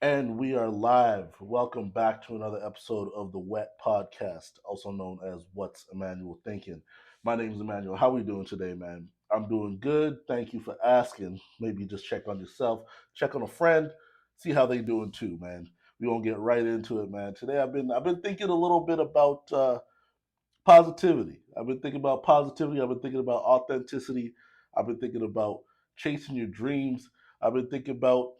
And we are live. Welcome back to another episode of the Wet Podcast, also known as What's Emmanuel Thinking. My name is Emmanuel. How are we doing today, man? I'm doing good. Thank you for asking. Maybe just check on yourself, check on a friend, see how they doing too, man. We gonna get right into it, man. Today I've been thinking a little bit about positivity. I've been thinking about positivity. I've been thinking about authenticity. I've been thinking about chasing your dreams. I've been thinking about,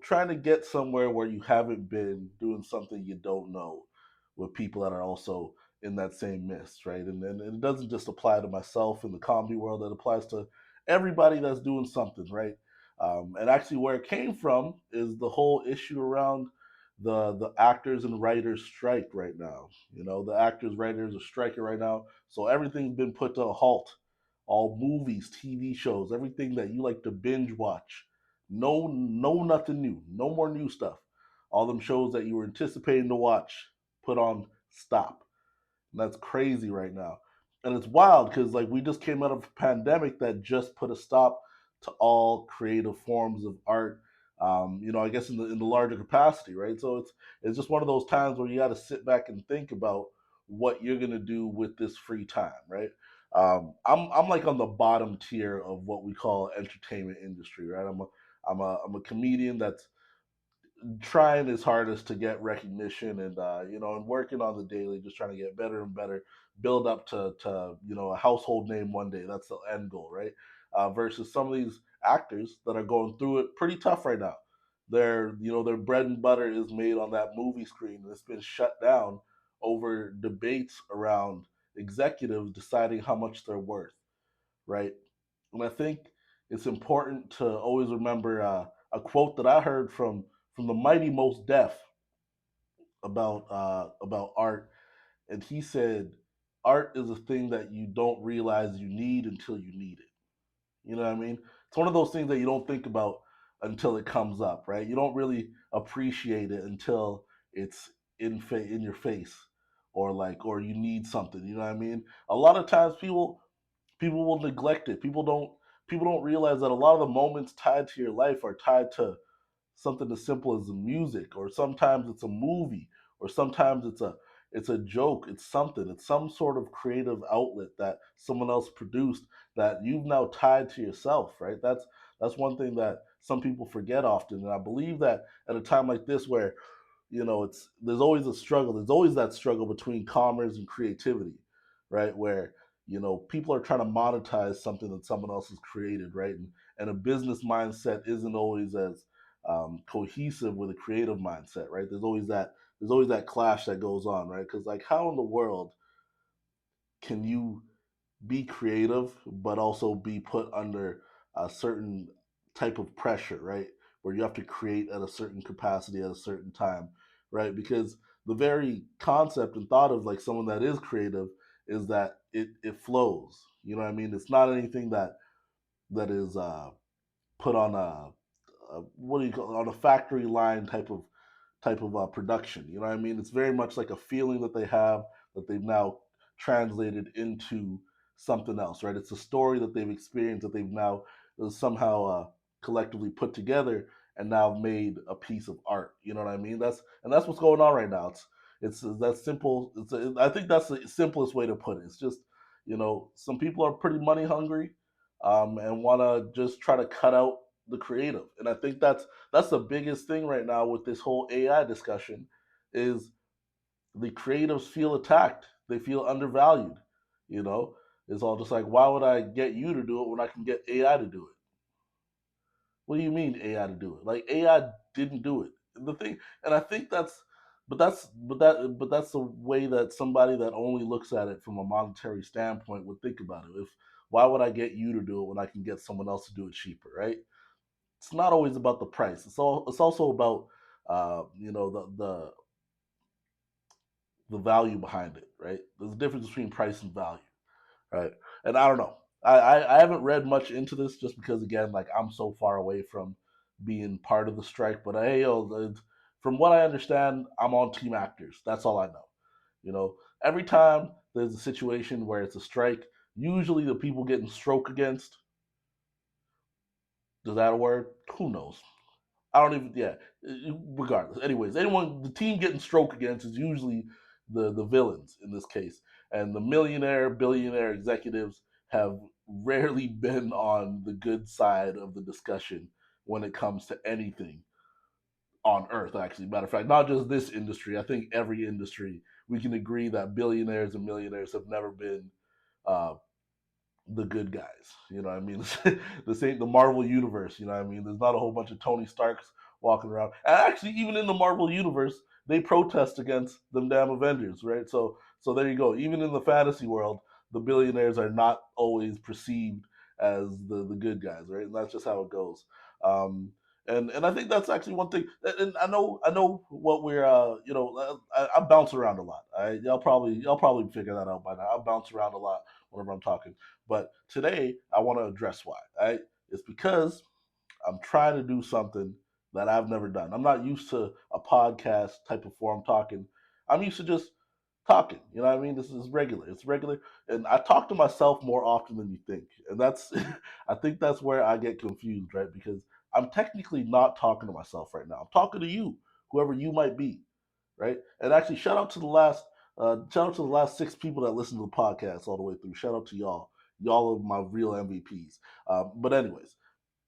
trying to get somewhere where you haven't been, doing something you don't know with people that are also in that same mist, right? And it doesn't just apply to myself in the comedy world, it applies to everybody that's doing something, right? And actually, where it came from is the whole issue around the actors and writers strike right now. The actors, writers are striking right now, so everything's been put to a halt. All movies, TV shows, everything that you like to binge watch. No, nothing new. No more new stuff. All them shows that you were anticipating to watch, put on stop. And that's crazy right now. And it's wild because like we just came out of a pandemic that just put a stop to all creative forms of art. I guess in the larger capacity, right? So it's just one of those times where you got to sit back and think about what you're gonna do with this free time, right? I'm like on the bottom tier of what we call entertainment industry, right? I'm a comedian that's trying his hardest to get recognition and working on the daily, just trying to get better and better, build up to a household name one day. That's the end goal, right? Versus some of these actors that are going through it pretty tough right now. Their bread and butter is made on that movie screen, and it's been shut down over debates around executives deciding how much they're worth, right? And I think it's important to always remember a quote that I heard from the mighty Most Def about art, and he said, "Art is a thing that you don't realize you need until you need it." You know what I mean? It's one of those things that you don't think about until it comes up, right? You don't really appreciate it until it's in your face, or you need something. You know what I mean? A lot of times people will neglect it. People don't realize that a lot of the moments tied to your life are tied to something as simple as music, or sometimes it's a movie, or sometimes it's a joke, it's some sort of creative outlet that someone else produced that you've now tied to yourself, right? That's one thing that some people forget often, and I believe that at a time like this where it's there's always a struggle, there's always that struggle between commerce and creativity, right? Where people are trying to monetize something that someone else has created, right? And a business mindset isn't always as cohesive with a creative mindset, right? There's always that clash that goes on, right? Because like, how in the world can you be creative but also be put under a certain type of pressure, right? Where you have to create at a certain capacity at a certain time, right? Because the very concept and thought of like someone that is creative is that it flows. You know what I mean? It's not anything that is put on a what do you call it, on a factory line type of production. You know what I mean? It's very much like a feeling that they have that they've now translated into something else, right? It's a story that they've experienced that they've now somehow collectively put together and now made a piece of art. You know what I mean? That's what's going on right now. It's that simple. I think that's the simplest way to put it. It's just some people are pretty money hungry, and want to just try to cut out the creative. And I think that's the biggest thing right now with this whole AI discussion is the creatives feel attacked. They feel undervalued. You know, it's all just like, why would I get you to do it when I can get AI to do it? What do you mean AI to do it? Like AI didn't do it. The thing, and I think that's the way that somebody that only looks at it from a monetary standpoint would think about it. If Why would I get you to do it when I can get someone else to do it cheaper, right? It's not always about the price. It's also about the value behind it, right? There's a difference between price and value, right? And I don't know. I haven't read much into this just because again, like I'm so far away from being part of the strike. But hey, from what I understand, I'm on team actors. That's all I know. Every time there's a situation where it's a strike, usually the people getting stroke against, is that a word? Who knows? I don't even. Yeah, regardless. Anyways, anyone the team getting stroked against is usually the villains in this case, and the millionaire billionaire executives have rarely been on the good side of the discussion when it comes to anything on Earth. Actually, matter of fact, not just this industry. I think every industry we can agree that billionaires and millionaires have never been uh, the good guys. You know what I mean? This ain't the Marvel universe. You know what I mean? There's not a whole bunch of Tony Starks walking around. And actually, even in the Marvel universe, they protest against them damn Avengers, right? So there you go. Even in the fantasy world, the billionaires are not always perceived as the good guys, right? And that's just how it goes. Um, and I think that's actually one thing. And I know what we're I bounce around a lot. Y'all probably figure that out by now. I bounce around a lot whenever I'm talking. But today I want to address why. Right? It's because I'm trying to do something that I've never done. I'm not used to a podcast type of form talking. I'm used to just talking. You know what I mean? This is regular. It's regular. And I talk to myself more often than you think. And that's I think that's where I get confused, right? Because I'm technically not talking to myself right now. I'm talking to you, whoever you might be, right? And actually, shout out to the last six people that listened to the podcast all the way through. Shout out to y'all. Y'all are my real MVPs. But anyways,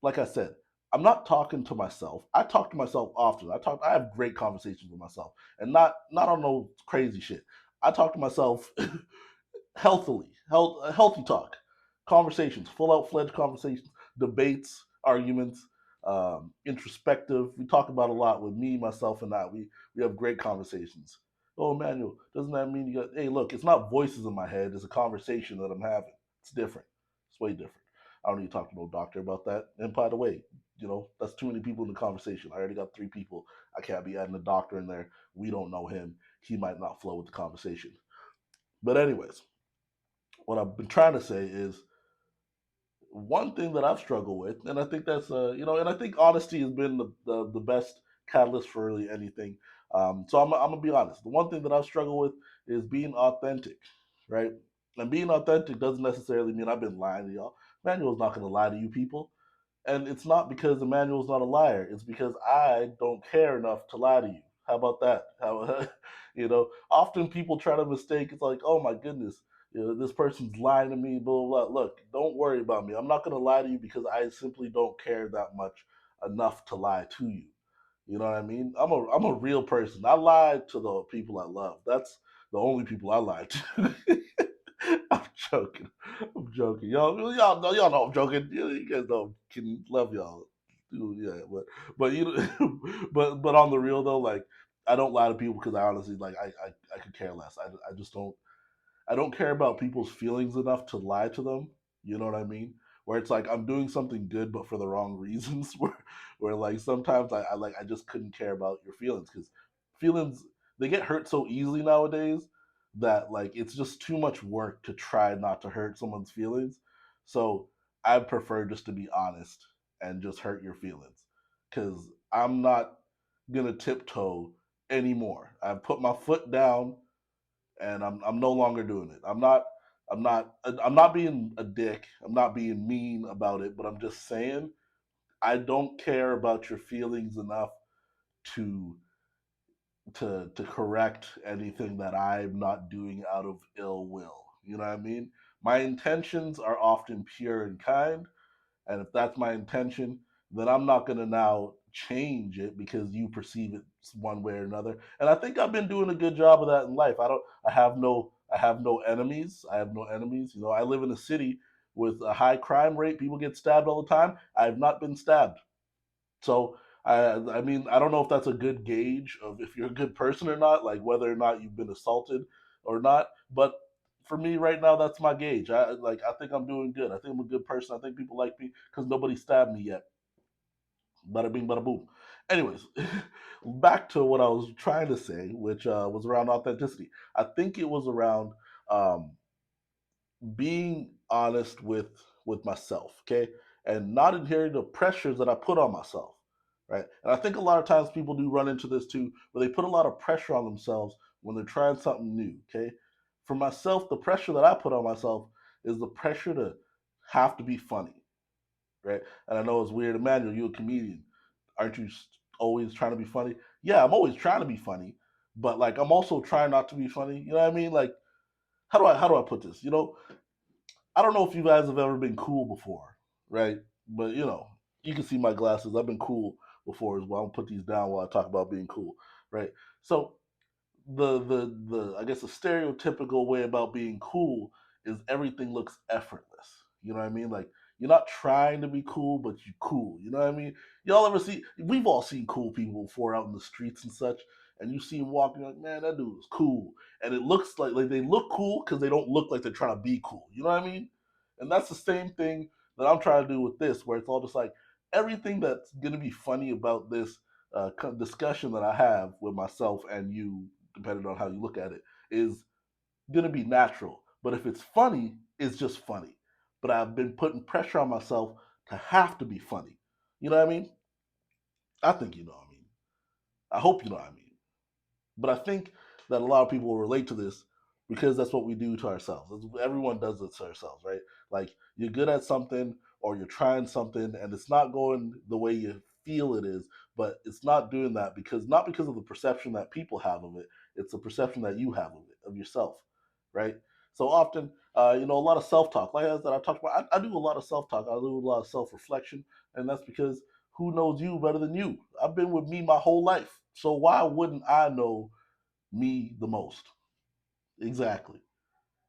like I said, I'm not talking to myself. I talk to myself often. I have great conversations with myself, and not on no crazy shit. I talk to myself healthy talk, conversations, full out fledged conversations, debates, arguments, introspective. We talk about a lot with me, myself, and I. We have great conversations. Oh, Emmanuel, doesn't that mean you got? Hey, look, it's not voices in my head. It's a conversation that I'm having. It's different. It's way different. I don't need to talk to no doctor about that. And by the way, that's too many people in the conversation. I already got three people. I can't be adding a doctor in there. We don't know him. He might not flow with the conversation. But anyways, what I've been trying to say is one thing that I've struggled with, and I think that's and I think honesty has been the best catalyst for really anything. So I'm gonna be honest. The one thing that I've struggled with is being authentic, right? And being authentic doesn't necessarily mean I've been lying to y'all. Manuel's not gonna lie to you people. And it's not because Emmanuel's not a liar. It's because I don't care enough to lie to you. How about that? How, often people try to mistake. It's like, oh my goodness, this person's lying to me. Blah blah blah. Look, don't worry about me. I'm not gonna lie to you because I simply don't care that much enough to lie to you. You know what I mean? I'm a real person. I lie to the people I love. That's the only people I lie to. I'm joking. I'm joking. Y'all know I'm joking. You guys know I can love y'all. Yeah, but but on the real though, like I don't lie to people because I honestly like I could care less. I just don't. I don't care about people's feelings enough to lie to them. You know what I mean? Where it's like I'm doing something good, but for the wrong reasons. Where like sometimes I just couldn't care about your feelings because feelings they get hurt so easily nowadays that like it's just too much work to try not to hurt someone's feelings. So I prefer just to be honest and just hurt your feelings because I'm not gonna tiptoe anymore. I've put my foot down and I'm no longer doing it. I'm not being a dick. I'm not being mean about it, but I'm just saying I don't care about your feelings enough to to correct anything that I'm not doing out of ill will. You know what I mean? My intentions are often pure and kind, and if that's my intention, then I'm not going to now change it because you perceive it one way or another. And I think I've been doing a good job of that in life. I have no enemies. I have no enemies. I live in a city with a high crime rate. People get stabbed all the time. I have not been stabbed. So I mean, I don't know if that's a good gauge of if you're a good person or not, like whether or not you've been assaulted or not. But for me right now, that's my gauge. I think I'm doing good. I think I'm a good person. I think people like me because nobody stabbed me yet. Bada bing, bada boom. Anyways, back to what I was trying to say, which was around authenticity. I think it was around um, being honest with myself, okay, and not adhering to pressures that I put on myself, right? And I think a lot of times people do run into this too, where they put a lot of pressure on themselves when they're trying something new, okay. For myself, the pressure that I put on myself is the pressure to have to be funny, right? And I know it's weird, Emmanuel, you're a comedian. aren't you always trying to be funny? Yeah, I'm always trying to be funny, but like I'm also trying not to be funny. You know what I mean? Like how do I put this? I don't know if you guys have ever been cool before, right? But you can see my glasses. I've been cool before as well. I'm gonna put these down while I talk about being cool, right? So the I guess the stereotypical way about being cool is everything looks effortless. You know what I mean? Like you're not trying to be cool, but you cool. You know what I mean? Y'all ever see? We've all seen cool people before out in the streets and such, and you see them walking like, man, that dude is cool, and it looks like they look cool because they don't look like they're trying to be cool. You know what I mean? And that's the same thing that I'm trying to do with this, where it's all just like everything that's gonna be funny about this discussion that I have with myself and you, depending on how you look at it, is gonna be natural. But if it's funny, it's just funny. But I've been putting pressure on myself to have to be funny. You know what I mean? I think you know what I mean. I hope you know what I mean. But I think that a lot of people will relate to this because that's what we do to ourselves. Everyone does it to ourselves, right? Like you're good at something or you're trying something and it's not going the way you feel it is, but it's not doing that because not because of the perception that people have of it, it's the perception that you have of it, of yourself, right? So often, a lot of self-talk. Like I said, I talked about. I do a lot of self-talk. I do a lot of self-reflection, and that's because who knows you better than you? I've been with me my whole life. So why wouldn't I know me the most? Exactly.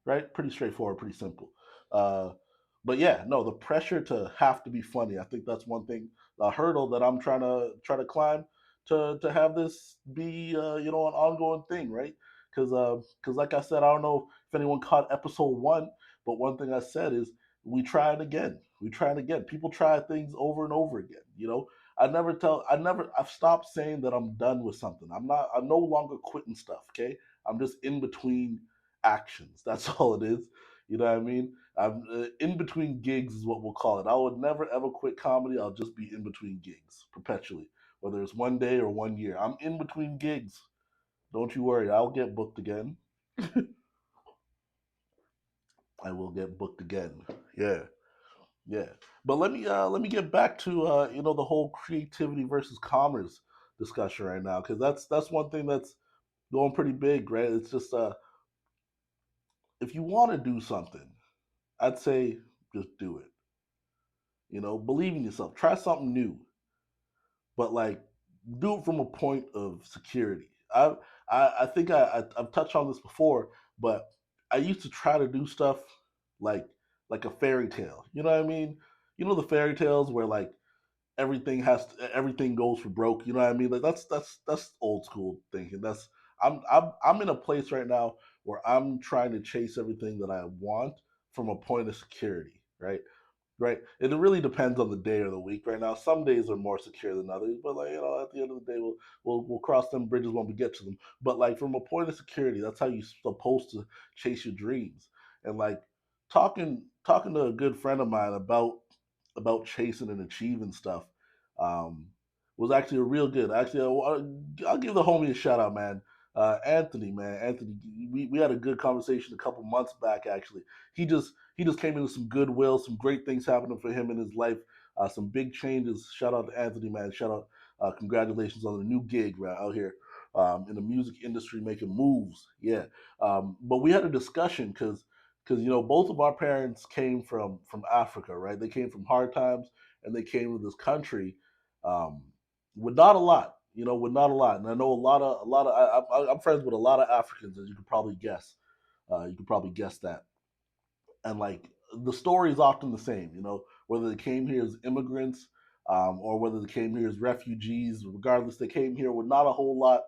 Right? Pretty straightforward, pretty simple. Uh, but yeah, no, the pressure to have to be funny. I think that's one thing, a hurdle that I'm trying to climb to have this be an ongoing thing, right? Because like I said, I don't know if anyone caught episode one, but one thing I said is we try it again. We try it again. People try things over and over again. I've stopped saying that I'm done with something. I'm no longer quitting stuff. Okay, I'm just in between actions. That's all it is. You know what I mean? I'm in between gigs is what we'll call it. I would never ever quit comedy. I'll just be in between gigs perpetually, whether it's one day or one year. I'm in between gigs. Don't you worry. I'll get booked again. I will get booked again. Yeah, yeah. But let me get back to the whole creativity versus commerce discussion right now because that's one thing that's going pretty big, right? It's just if you want to do something, I'd say just do it. Believe in yourself. Try something new, but like do it from a point of security. I think I've touched on this before, but I used to try to do stuff like like a fairy tale. You know what I mean? You know the fairy tales where like everything goes for broke. You know what I mean? Like that's old school thinking. I'm in a place right now where I'm trying to chase everything that I want from a point of security, right? Right. It really depends on the day or the week. Right now, some days are more secure than others, but like at the end of the day, we'll cross them bridges when we get to them. But like from a point of security, that's how you're supposed to chase your dreams. And like talking to a good friend of mine about chasing and achieving stuff, um, was actually a real good. Actually, I'll give the homie a shout out, man. Anthony, man, Anthony, we had a good conversation a couple months back. Actually, he just came into some goodwill, some great things happening for him in his life, some big changes. Shout out to Anthony, man. Shout out, congratulations on the new gig right out here in the music industry, making moves. Yeah, but we had a discussion because both of our parents came from Africa, right? They came from hard times, and they came to this country um, with not a lot. With not a lot, and I know a lot of. I'm friends with a lot of Africans, as you could probably guess. You could probably guess that, and like the story is often the same. Whether they came here as immigrants, or whether they came here as refugees. Regardless, they came here with not a whole lot.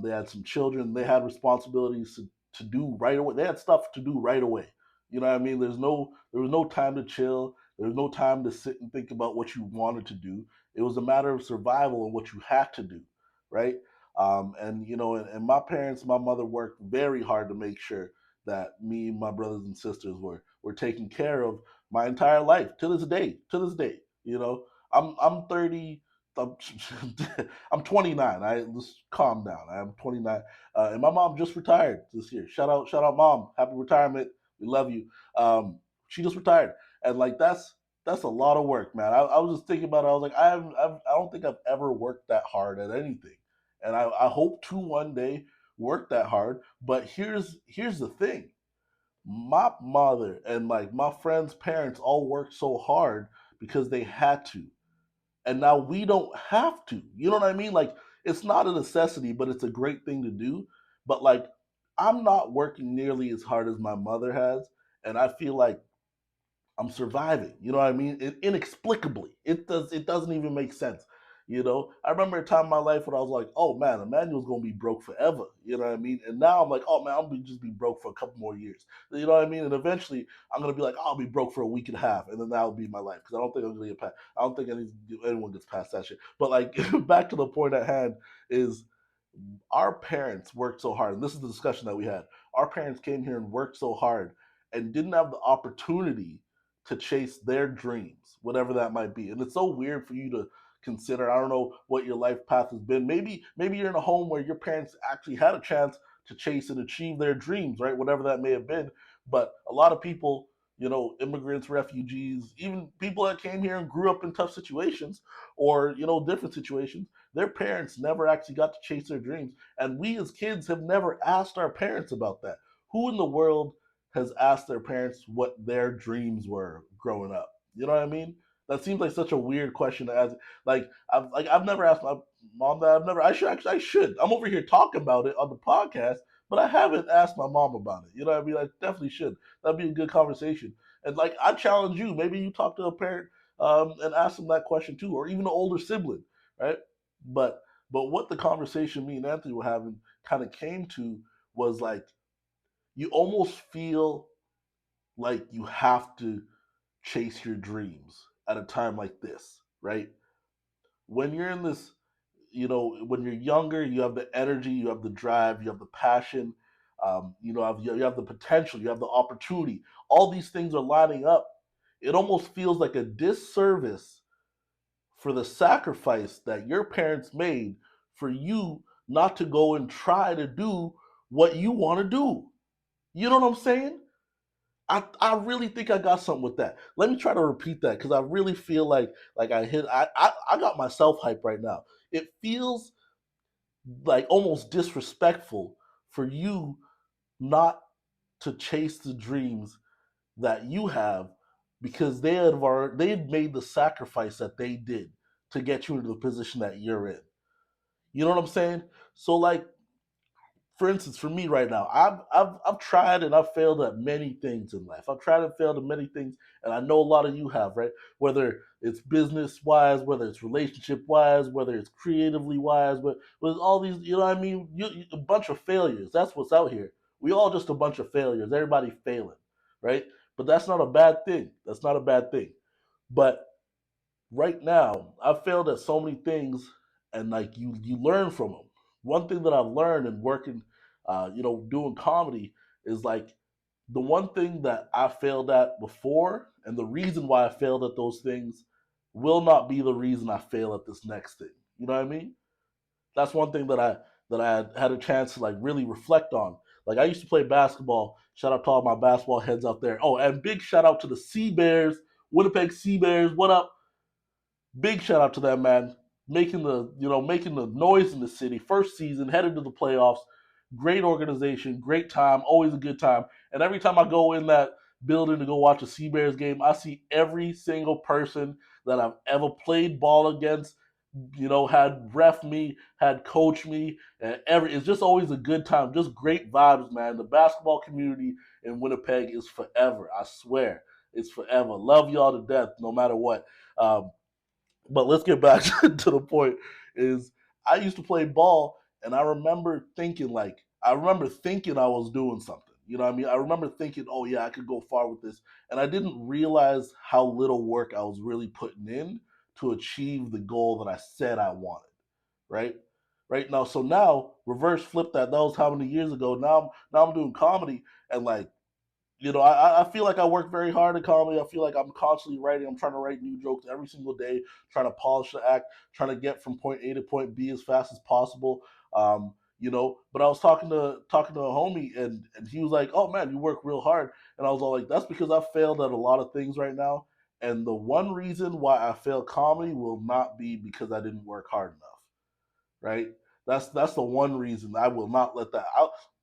They had some children. They had responsibilities to do right away. They had stuff to do right away. You know what I mean? There was no time to chill. There was no time to sit and think about what you wanted to do. It was a matter of survival and what you had to do, right? And my parents, my mother worked very hard to make sure that me and my brothers and sisters were taken care of my entire life to this day. To this day, I'm 30. I'm, I'm 29. I Just calm down. I'm 29, and my mom just retired this year. Shout out, mom! Happy retirement. We love you. She just retired, and like that's a lot of work, man. I was just thinking about it. I was like, I don't think I've ever worked that hard at anything, and I hope to one day work that hard. But here's the thing: my mother and like my friends' parents all worked so hard because they had to, and now we don't have to. You know what I mean? Like it's not a necessity, but it's a great thing to do. But like I'm not working nearly as hard as my mother has, and I feel like I'm surviving. You know what I mean? Inexplicably, it doesn't even make sense. You know, I remember a time in my life when I was like, "Oh man, Emmanuel's gonna be broke forever." You know what I mean? And now I'm like, "Oh man, I'm gonna just be broke for a couple more years." You know what I mean? And eventually, I'm gonna be like, "I'll be broke for a week and a half," and then that'll be my life because I don't think I'm gonna get past. I don't think anyone gets past that shit. But like, back to the point at hand is our parents worked so hard, and this is the discussion that we had. Our parents came here and worked so hard and didn't have the opportunity to chase their dreams, whatever that might be. And it's so weird for you to consider. I don't know what your life path has been. Maybe you're in a home where your parents actually had a chance to chase and achieve their dreams, right? Whatever that may have been. But a lot of people, immigrants, refugees, even people that came here and grew up in tough situations or, different situations, their parents never actually got to chase their dreams. And we as kids have never asked our parents about that. Who in the world has asked their parents what their dreams were growing up? You know what I mean? That seems like such a weird question to ask. I've never asked my mom that. I should. I'm over here talking about it on the podcast, but I haven't asked my mom about it. You know what I mean? I definitely should. That'd be a good conversation. And like I challenge you, maybe you talk to a parent and ask them that question too, or even an older sibling, right? But but what the conversation me and Anthony were having kind of came to was like you almost feel like you have to chase your dreams at a time like this, right? When you're in this, when you're younger, you have the energy, you have the drive, you have the passion, you have the potential, you have the opportunity. All these things are lining up. It almost feels like a disservice for the sacrifice that your parents made for you not to go and try to do what you want to do. You know what I'm saying? I really think I got something with that. Let me try to repeat that because I really feel like I got myself hyped right now. It feels like almost disrespectful for you not to chase the dreams that you have because they had made the sacrifice that they did to get you into the position that you're in. You know what I'm saying? So like for instance, for me right now, I've tried and I've failed at many things in life. I've tried and failed at many things, and I know a lot of you have, right? Whether it's business wise, whether it's relationship wise, whether it's creatively wise, but with all these, you know what I mean? A bunch of failures. That's what's out here. We all just a bunch of failures. Everybody failing, right? But that's not a bad thing. That's not a bad thing. But right now, I've failed at so many things, and like you learn from them. One thing that I've learned in working, doing comedy is like the one thing that I failed at before, and the reason why I failed at those things will not be the reason I fail at this next thing. You know what I mean? That's one thing that I had a chance to like really reflect on. Like I used to play basketball. Shout out to all my basketball heads out there. Oh, and big shout out to the Sea Bears, Winnipeg Sea Bears. What up? Big shout out to that man, making the noise in the city. First season, headed to the playoffs. Great organization, great time, always a good time. And every time I go in that building to go watch a Sea Bears game, I see every single person that I've ever played ball against. Had ref me, had coach me, and it's just always a good time. Just great vibes, man. The basketball community in Winnipeg is forever. I swear, it's forever. Love y'all to death, no matter what. But let's get back to the point is I used to play ball and I remember thinking I was doing something. You know what I mean? I remember thinking, oh yeah, I could go far with this. And I didn't realize how little work I was really putting in to achieve the goal that I said I wanted. Right? Right now, so now reverse flip that. That was how many years ago. Now I'm doing comedy and like I feel like I work very hard at comedy. I feel like I'm constantly writing. I'm trying to write new jokes every single day, trying to polish the act, trying to get from point A to point B as fast as possible. But I was talking to a homie, and he was like, "Oh man, you work real hard," and I was all like, "That's because I failed at a lot of things right now, And the one reason why I fail comedy will not be because I didn't work hard enough, right? That's the one reason I will not let that.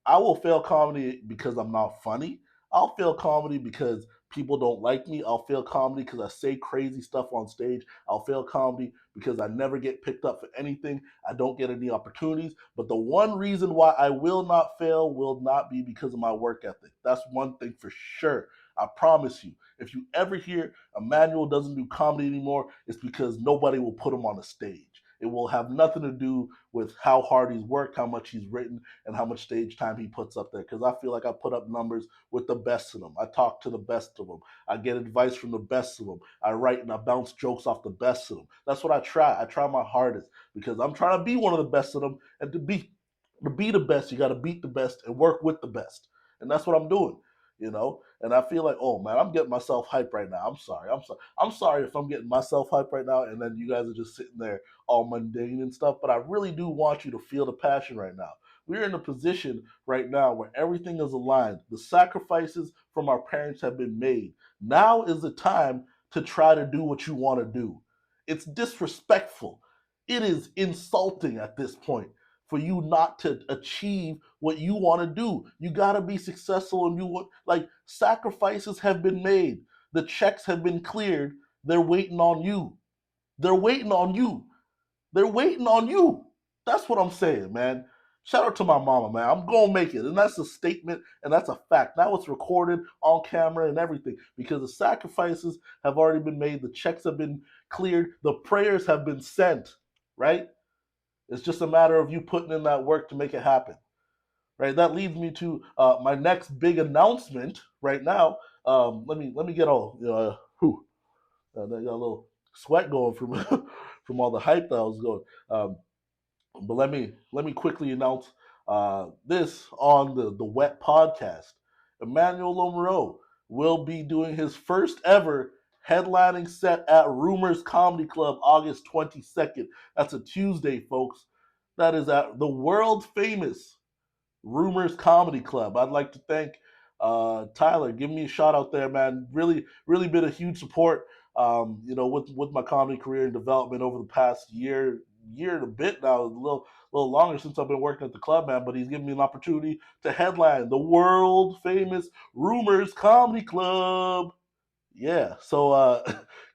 I will fail comedy because I'm not funny. I'll fail comedy because people don't like me. I'll fail comedy because I say crazy stuff on stage. I'll fail comedy because I never get picked up for anything. I don't get any opportunities. But the one reason why I will not fail will not be because of my work ethic. That's one thing for sure. I promise you. If you ever hear Emmanuel doesn't do comedy anymore, it's because nobody will put him on the stage. It will have nothing to do with how hard he's worked, how much he's written, and how much stage time he puts up there. Because I feel like I put up numbers with the best of them. I talk to the best of them. I get advice from the best of them. I write and I bounce jokes off the best of them. That's what I try. I try my hardest because I'm trying to be one of the best of them. And to be the best, you got to beat the best and work with the best. And that's what I'm doing. And I feel like, oh man, I'm getting myself hyped right now. I'm sorry if I'm getting myself hyped right now, and then you guys are just sitting there all mundane and stuff. But I really do want you to feel the passion right now. We're in a position right now where everything is aligned. The sacrifices from our parents have been made. Now is the time to try to do what you want to do. It's disrespectful. It is insulting at this point for you not to achieve what you want to do. You got to be successful, and you want, like, sacrifices have been made. The checks have been cleared. They're waiting on you. They're waiting on you. They're waiting on you. That's what I'm saying, man. Shout out to my mama, man. I'm gonna make it, and that's a statement, and that's a fact. Now it's recorded on camera and everything because the sacrifices have already been made. The checks have been cleared. The prayers have been sent. Right? It's just a matter of you putting in that work to make it happen. Right? That leads me to my next big announcement. Right now, let me get all I got a little sweat going from from all the hype that I was going. But let me quickly announce this on the Wet Podcast. Emmanuel Lomereau will be doing his first ever headlining set at Rumors Comedy Club August 22nd. That's a Tuesday, folks. That is at the world famous Rumors Comedy Club. I'd like to thank Tyler. Give me a shout out there, man. Really, really been a huge support. With my comedy career and development over the past year and a bit now, a little longer since I've been working at the club, man. But he's given me an opportunity to headline the world famous Rumors Comedy Club. Yeah, so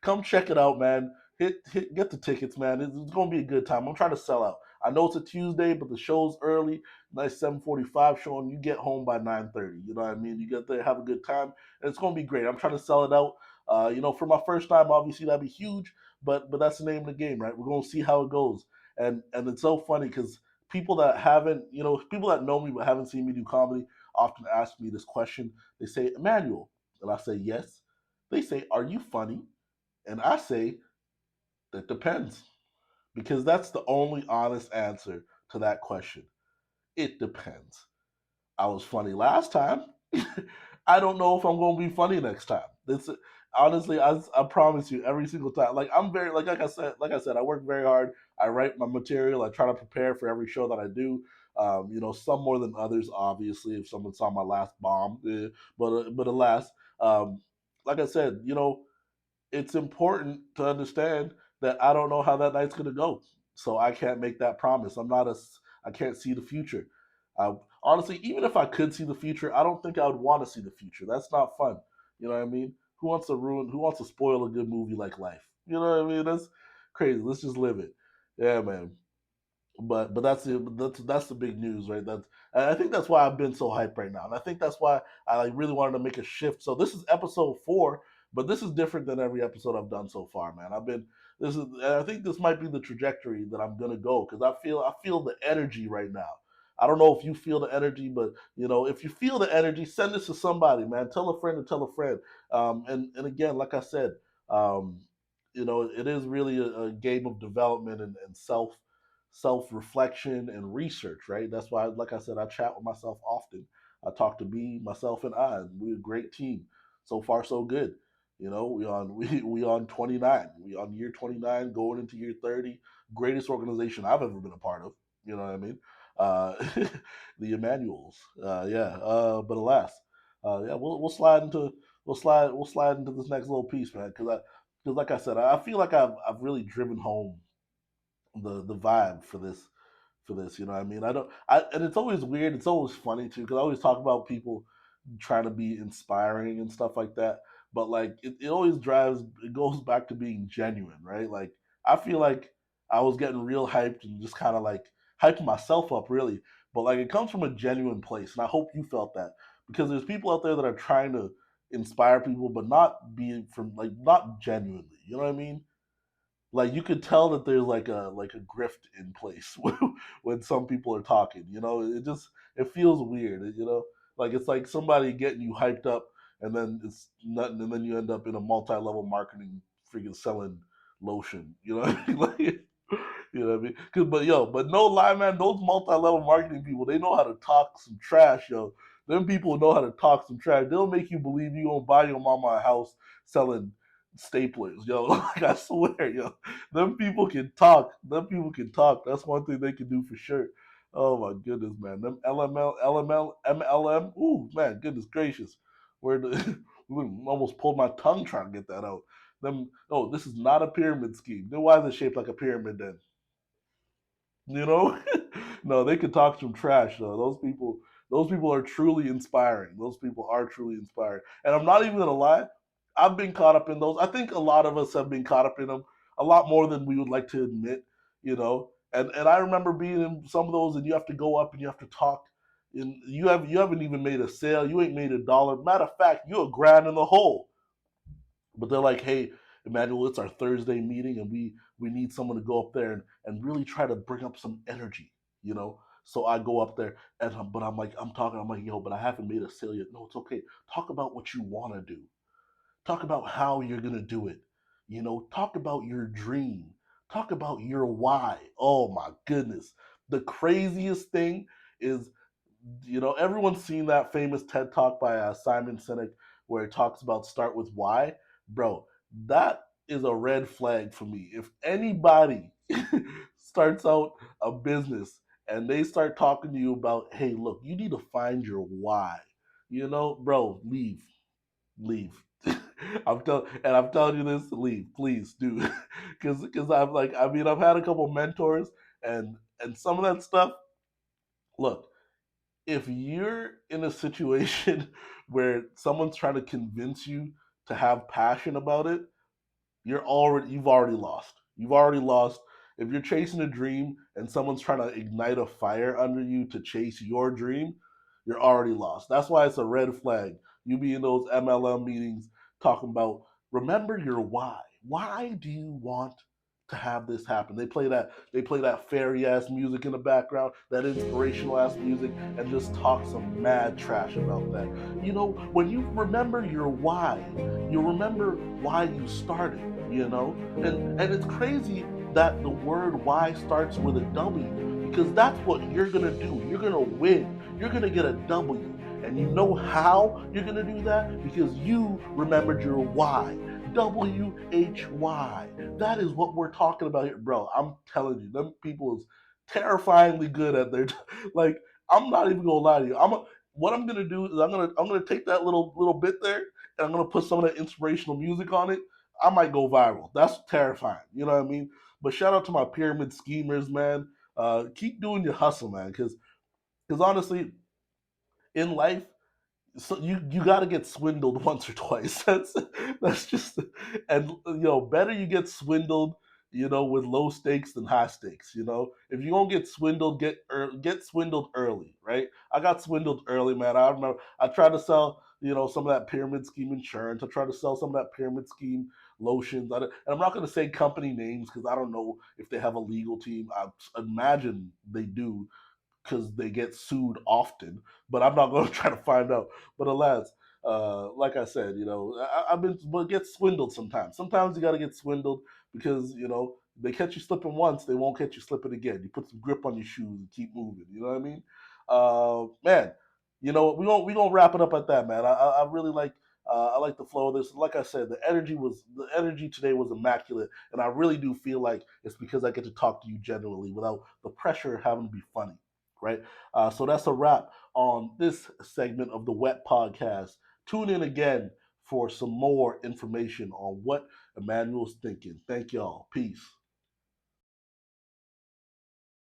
come check it out, man. Get the tickets, man. It's gonna be a good time. I'm trying to sell out. I know it's a Tuesday, but the show's early. Nice 7:45 show, and you get home by 9:30. You know what I mean? You get there, have a good time, and it's gonna be great. I'm trying to sell it out. For my first time, obviously that'd be huge, but that's the name of the game, right? We're gonna see how it goes, and it's so funny because people that know me but haven't seen me do comedy often ask me this question. They say, Emmanuel, and I say yes. They say, are you funny? And I say, that depends. Because that's the only honest answer to that question. It depends. I was funny last time. I don't know if I'm going to be funny next time. This honestly, I promise you, every single time. Like I'm very like I said, I work very hard. I write my material. I try to prepare for every show that I do. Some more than others, obviously. If someone saw my last bomb, but alas, like I said, it's important to understand that I don't know how that night's gonna go, so I can't make that promise. I can't see the future. Honestly, even if I could see the future, I don't think I would want to see the future. That's not fun. You know what I mean? Who wants to spoil a good movie like life? You know what I mean? That's crazy. Let's just live it. Yeah, man. But that's the big news, right? I think that's why I've been so hyped right now, and I think that's why I like really wanted to make a shift. So this is episode 4, but this is different than every episode I've done so far, man. I think this might be the trajectory that I'm gonna go because I feel the energy right now. I don't know if you feel the energy, but if you feel the energy, send this to somebody, man. Tell a friend to tell a friend. And again, like I said, um, it is really a game of development and self reflection and research, right? That's why, like I said, I chat with myself often. I talk to me, myself, and I. And we're a great team. So far, so good. We on 29. We on year 29, going into year 30. Greatest organization I've ever been a part of. You know what I mean? Uh, the Emmanuels. Yeah. But alas, yeah, we'll slide into we'll slide into this next little piece, man. Because like I said, I feel like I've really driven home the vibe for this. You know what I mean? And it's always weird. It's always funny too because I always talk about people trying to be inspiring and stuff like that. But like it always drives. It goes back to being genuine, right? Like I feel like I was getting real hyped and just kind of like hyping myself up, really. But like it comes from a genuine place, and I hope you felt that because there's people out there that are trying to inspire people, but not being from like not genuinely. You know what I mean? Like you could tell that there's like a grift in place when some people are talking. It feels weird. Like it's like somebody getting you hyped up, and then it's nothing, and then you end up in a multi-level marketing freaking selling lotion. You know what I mean? Like, you know what I mean? But no lie, man. Those multi-level marketing people, they know how to talk some trash, yo. Them people know how to talk some trash. They'll make you believe you gonna buy your mama a house selling staplers, yo. Like I swear, yo. Them people can talk. Them people can talk. That's one thing they can do for sure. Oh my goodness, man. Them LML, LML, MLM. Ooh, man, goodness gracious. Where the almost pulled my tongue trying to get that out. Them. Oh, this is not a pyramid scheme. Then why is it shaped like a pyramid then? You know, no, they could talk some trash though. Those people are truly inspiring. Those people are truly inspiring. And I'm not even gonna lie, I've been caught up in those. I think a lot of us have been caught up in them a lot more than we would like to admit. And I remember being in some of those, and you have to go up and you have to talk. And you haven't even made a sale. You ain't made $1. Matter of fact, you're a grand in the hole. But they're like, hey, Emmanuel, it's our Thursday meeting, and we need someone to go up there and really try to bring up some energy, you know. So I go up there, but I'm like, yo, but I haven't made a sale yet. No, it's okay. Talk about what you want to do. Talk about how you're gonna do it. Talk about your dream. Talk about your why. Oh my goodness. The craziest thing is, everyone's seen that famous TED talk by Simon Sinek where it talks about start with why. Bro, that is a red flag for me. If anybody starts out a business and they start talking to you about, hey, look, you need to find your why, bro, leave. I'm telling you this, leave, please do, because I've had a couple mentors, and some of that stuff. Look, if you're in a situation where someone's trying to convince you to have passion about it, you've already lost. You've already lost. If you're chasing a dream and someone's trying to ignite a fire under you to chase your dream, you're already lost. That's why it's a red flag. You be in those MLM meetings talking about remember your why. Why do you want to have this happen? They play that fairy ass music in the background, that inspirational ass music, and just talk some mad trash about that. When you remember your why, you remember why you started, and it's crazy that the word why starts with a W because that's what you're gonna do. You're gonna win. You're gonna get a W. And you know how you're gonna do that? Because you remembered your why. WHY. That is what we're talking about here, bro. I'm telling you, them people is terrifyingly good at their like. I'm not even gonna lie to you. What I'm gonna do is I'm gonna take that little bit there and I'm gonna put some of that inspirational music on it. I might go viral. That's terrifying. You know what I mean? But shout out to my pyramid schemers, man. Keep doing your hustle, man. Because honestly, in life, so you got to get swindled once or twice. That's just, and better you get swindled, with low stakes than high stakes. If you don't get swindled, get swindled early, right? I got swindled early, man. I remember I tried to sell, some of that pyramid scheme insurance. I tried to sell some of that pyramid scheme lotions. And I'm not going to say company names because I don't know if they have a legal team. I imagine they do because they get sued often. But I'm not going to try to find out. But alas, like I said, I've been but get swindled sometimes. Sometimes you got to get swindled because they catch you slipping once, they won't catch you slipping again. You put some grip on your shoes and keep moving. You know what I mean? Man, we gonna wrap it up at that, man. I really like. I like the flow of this. Like I said, the energy today was immaculate, and I really do feel like it's because I get to talk to you genuinely without the pressure of having to be funny, right? So that's a wrap on this segment of the Wet Podcast. Tune in again for some more information on what Emmanuel's thinking. Thank y'all. Peace.